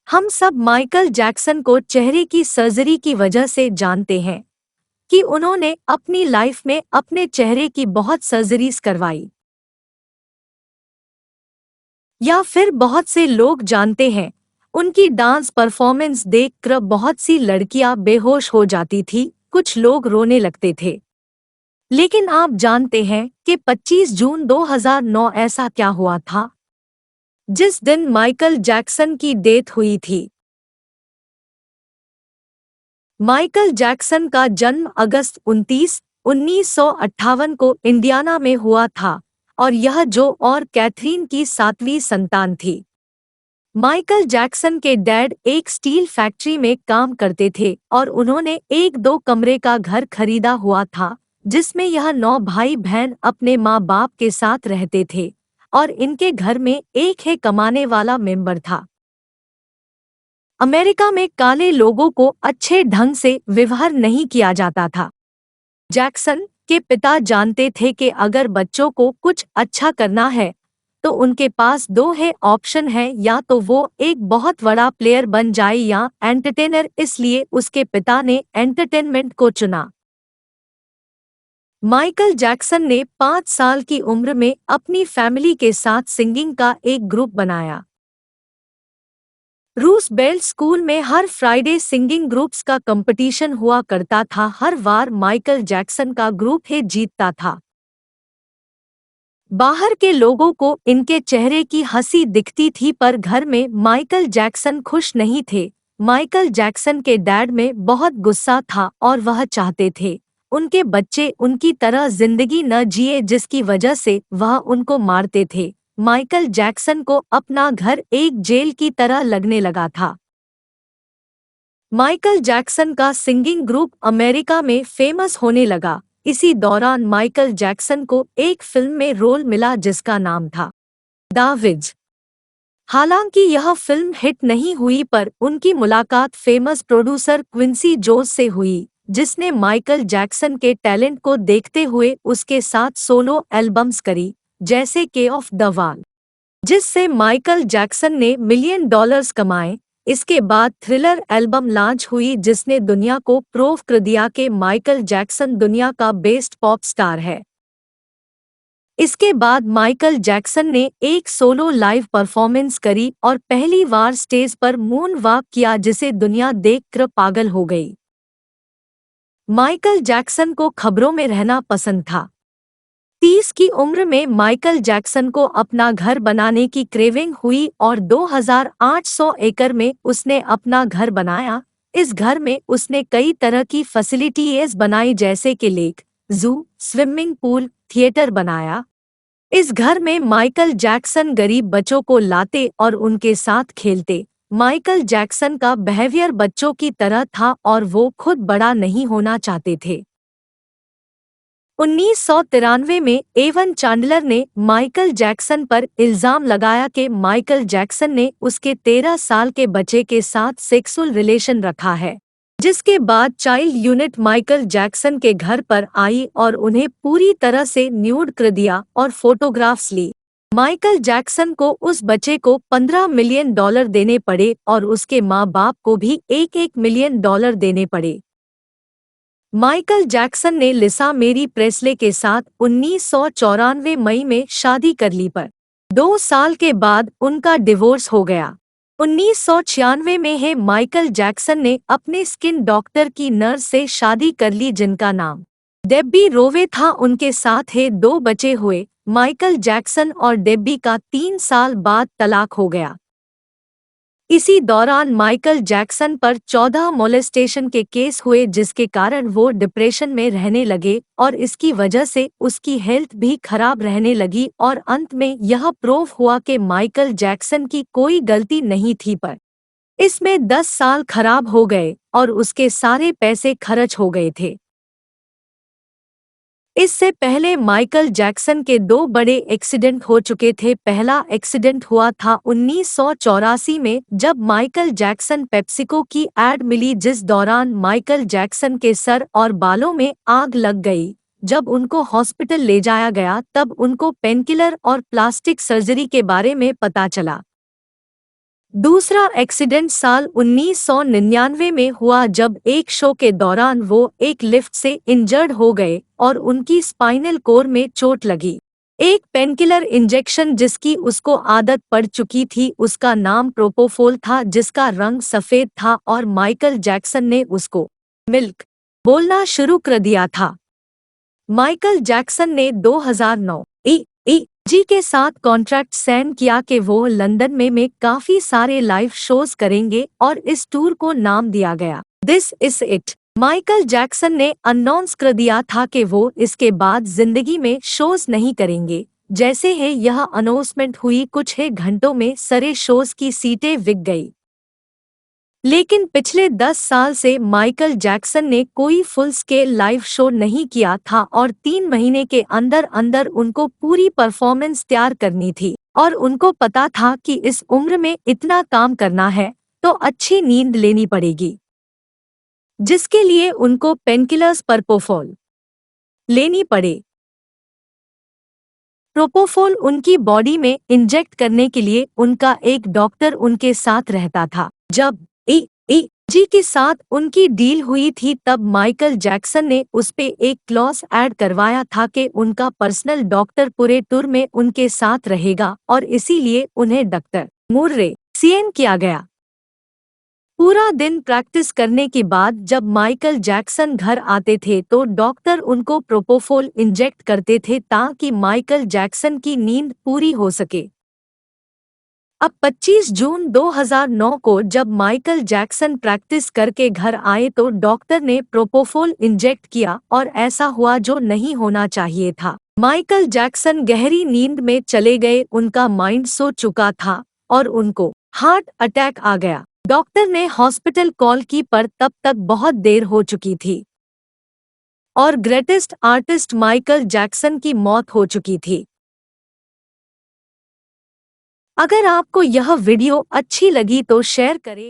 हम सब Michael Jackson को चेहरे की सर्जरी की वजह से जानते हैं कि उन्होंने अपनी लाइफ में अपने चेहरे की बहुत सर्जरीज करवाई। या फिर बहुत से लोग जानते हैं उनकी डांस परफॉर्मेंस देखकर बहुत सी लड़कियां बेहोश हो जाती थी, कुछ लोग रोने लगते थे। लेकिन आप जानते हैं कि 25 जून 2009 ऐसा क्या हुआ था जिस दिन माइकल जैक्सन की डेथ हुई थी। माइकल जैक्सन का जन्म अगस्त 29, 1958 को इंडियाना में हुआ था और यह जो और कैथरीन की 7वीं संतान थी। माइकल जैक्सन के डैड एक स्टील फैक्ट्री में काम करते थे और उन्होंने एक 2 कमरे का घर खरीदा हुआ था जिसमें यह 9 भाई बहन अपने माँ बाप के साथ रहते थे और इनके घर में एक है कमाने वाला मेंबर था। अमेरिका में काले लोगों को अच्छे ढंग से व्यवहार नहीं किया जाता था। जैक्सन के पिता जानते थे कि अगर बच्चों को कुछ अच्छा करना है तो उनके पास 2 है ऑप्शन है, या तो वो एक बहुत बड़ा प्लेयर बन जाए या एंटरटेनर, इसलिए उसके पिता ने एंटरटेनमेंट को चुना। माइकल जैक्सन ने 5 साल की उम्र में अपनी फैमिली के साथ सिंगिंग का एक ग्रुप बनाया। रूसवेल्ट स्कूल में हर फ्राइडे सिंगिंग ग्रुप्स का कंपटीशन हुआ करता था। हर बार माइकल जैक्सन का ग्रुप ही जीतता था। बाहर के लोगों को इनके चेहरे की हंसी दिखती थी पर घर में माइकल जैक्सन खुश नहीं थे। माइकल जैक्सन के डैड में बहुत गुस्सा था और वह चाहते थे उनके बच्चे उनकी तरह जिंदगी न जिए, जिसकी वजह से वह उनको मारते थे। माइकल जैक्सन को अपना घर एक जेल की तरह लगने लगा था। माइकल जैक्सन का सिंगिंग ग्रुप अमेरिका में फेमस होने लगा। इसी दौरान माइकल जैक्सन को एक फिल्म में रोल मिला जिसका नाम था द विज। हालांकि यह फिल्म हिट नहीं हुई पर उनकी मुलाकात फेमस प्रोड्यूसर क्विंसी जोन्स से हुई, जिसने माइकल जैक्सन के टैलेंट को देखते हुए उसके साथ सोलो एल्बम्स करी, जैसे के ऑफ द वॉल, जिससे माइकल जैक्सन ने $1 मिलियन कमाए। इसके बाद थ्रिलर एल्बम लॉन्च हुई जिसने दुनिया को प्रूव कर दिया कि माइकल जैक्सन दुनिया का बेस्ट पॉप स्टार है। इसके बाद माइकल जैक्सन ने एक सोलो लाइव परफॉर्मेंस करी और पहली बार स्टेज पर मून वॉक किया जिसे दुनिया देखकर पागल हो गई। माइकल जैक्सन को खबरों में रहना पसंद था। 30 की उम्र में माइकल जैक्सन को अपना घर बनाने की क्रेविंग हुई और 2800 एकड़ में उसने अपना घर बनाया। इस घर में उसने कई तरह की फैसिलिटीज बनाई जैसे कि लेक, जू, स्विमिंग पूल, थिएटर बनाया। इस घर में माइकल जैक्सन गरीब बच्चों को लाते और उनके साथ खेलते। माइकल जैक्सन का बिहेवियर बच्चों की तरह था और वो खुद बड़ा नहीं होना चाहते थे। 1993 में एवन चांडलर ने माइकल जैक्सन पर इल्जाम लगाया कि माइकल जैक्सन ने उसके 13 साल के बच्चे के साथ सेक्सुअल रिलेशन रखा है, जिसके बाद चाइल्ड यूनिट माइकल जैक्सन के घर पर आई और उन्हें पूरी तरह से न्यूड कर दिया और फोटोग्राफ्स ली। माइकल जैक्सन को उस बच्चे को $15 मिलियन देने पड़े और उसके माँ बाप को भी $1 मिलियन देने पड़े। माइकल जैक्सन ने लिसा मेरी प्रेस्ले के साथ 1994 मई में शादी कर ली पर 2 साल के बाद उनका डिवोर्स हो गया। 1996 में है माइकल जैक्सन ने अपने स्किन डॉक्टर की नर्स से शादी कर ली जिनका नाम डेब्बी रोवे था। उनके साथ है 2 बच्चे हुए। माइकल जैक्सन और डेब्बी का 3 साल बाद तलाक हो गया। इसी दौरान माइकल जैक्सन पर 14 मोलेस्टेशन के केस हुए जिसके कारण वो डिप्रेशन में रहने लगे और इसकी वजह से उसकी हेल्थ भी खराब रहने लगी और अंत में यह प्रूव हुआ कि माइकल जैक्सन की कोई गलती नहीं थी पर इसमें 10 साल खराब हो गए और उसके सारे पैसे खर्च हो गए थे। इससे पहले माइकल जैक्सन के 2 बड़े एक्सीडेंट हो चुके थे। पहला एक्सीडेंट हुआ था 1984 में जब माइकल जैक्सन पेप्सिको की एड मिली जिस दौरान माइकल जैक्सन के सर और बालों में आग लग गई। जब उनको हॉस्पिटल ले जाया गया तब उनको पेनकिलर और प्लास्टिक सर्जरी के बारे में पता चला। दूसरा एक्सीडेंट साल 1999 में हुआ जब एक शो के दौरान वो एक लिफ्ट से इंजर्ड हो गए और उनकी स्पाइनल कोर में चोट लगी। एक पेनकिलर इंजेक्शन जिसकी उसको आदत पड़ चुकी थी, उसका नाम प्रोपोफोल था, जिसका रंग सफेद था, और माइकल जैक्सन ने उसको मिल्क बोलना शुरू कर दिया था। माइकल जैक्सन ने 2009 जी के साथ कॉन्ट्रैक्ट साइन किया कि वो लंदन में काफी सारे लाइव शोज करेंगे और इस टूर को नाम दिया गया this is it. Michael Jackson ने अनाउंस कर दिया था कि वो इसके बाद जिंदगी में शोज नहीं करेंगे। जैसे ही यह अनाउंसमेंट हुई, कुछ ही घंटों में सारे शोज की सीटें बिक गई। लेकिन पिछले 10 साल से माइकल जैक्सन ने कोई फुल स्केल लाइव शो नहीं किया था और 3 महीने के अंदर अंदर उनको पूरी परफॉर्मेंस तैयार करनी थी, और उनको पता था कि इस उम्र में इतना काम करना है तो अच्छी नींद लेनी पड़ेगी, जिसके लिए उनको पेनकिलर्स प्रोपोफोल लेनी पड़े। प्रोपोफोल उनकी बॉडी में इंजेक्ट करने के लिए उनका एक डॉक्टर उनके साथ रहता था। जब जी के साथ उनकी डील हुई थी, तब माइकल जैक्सन ने उस पे एक क्लॉज ऐड करवाया था कि उनका पर्सनल डॉक्टर पूरे टूर में उनके साथ रहेगा, और इसीलिए उन्हें डॉक्टर मुर्रे सीएन किया गया। पूरा दिन प्रैक्टिस करने के बाद जब माइकल जैक्सन घर आते थे तो डॉक्टर उनको प्रोपोफोल इंजेक्ट करते थे ताकि माइकल जैक्सन की नींद पूरी हो सके। अब 25 जून 2009 को जब माइकल जैक्सन प्रैक्टिस करके घर आए तो डॉक्टर ने प्रोपोफोल इंजेक्ट किया, और ऐसा हुआ जो नहीं होना चाहिए था। माइकल जैक्सन गहरी नींद में चले गए, उनका माइंड सो चुका था और उनको हार्ट अटैक आ गया। डॉक्टर ने हॉस्पिटल कॉल की, पर तब तक बहुत देर हो चुकी थी और ग्रेटेस्ट आर्टिस्ट माइकल जैक्सन की मौत हो चुकी थी। अगर आपको यह वीडियो अच्छी लगी तो शेयर करें।